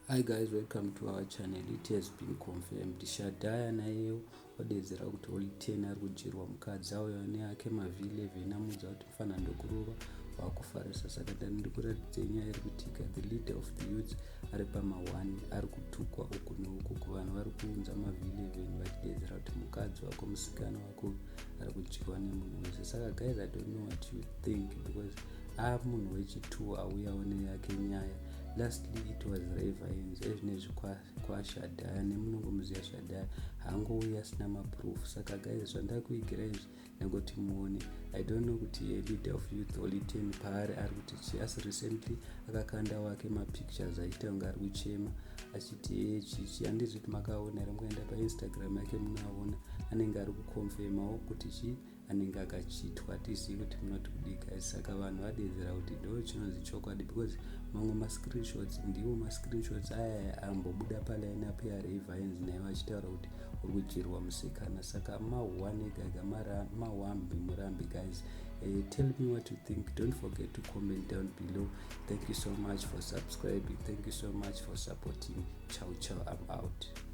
Hi guys, welcome to our channel. It has been confirmed Shadaya naye odedzera kuti Holy Ten arikujerwa mukadzi auya neake mavhili 11 amudza kuti mufana ndokurova wakufarisa. Saka ndikuratidze nyaya iri kuitika. The leader of the youth ari pama1 ari kutukwa uku neuku kuvanhu vari kuunza mavhili 11 vachidedzera kuti mukadzi wako musikana wako ari kujerwa nemunhu wese. Saka guys, I don't know what you think because munhu wechi2 auyawo neyake nyaya. Lastly it was Reverends ezvinezvi kwaShadaya nemunongomuziva Shadaya haangouya asina maproof. Saka guys, zvandakuigira izvi nangoti muone. I don't know kuti leader of youth Holy Ten paari ari kuti chi, asi recently akakanda wake mapictures aita kunge ari kuchema achiti chichi. Handizvi kuti makaona here, mukaenda paInstagram yake munoaona anenge ari kukonfemawo kuti chi anenge akachitwa. Tizivi kuti munoti kudii guys. Saka vanhu vadedzera kuti ndo chinonzi chokwadi because mamwe mascreenshots ndiwo mascreenshots aya ambobuda paline up yaReverends naye vachitaura kuti uri kujerwa musikana. Saka mahwane gaga mahwambi murambi guys. Tell me what you think. Don't forget to comment down below. Thank you so much for subscribing. Thank you so much for supporting. Ciao ciao, I'm out.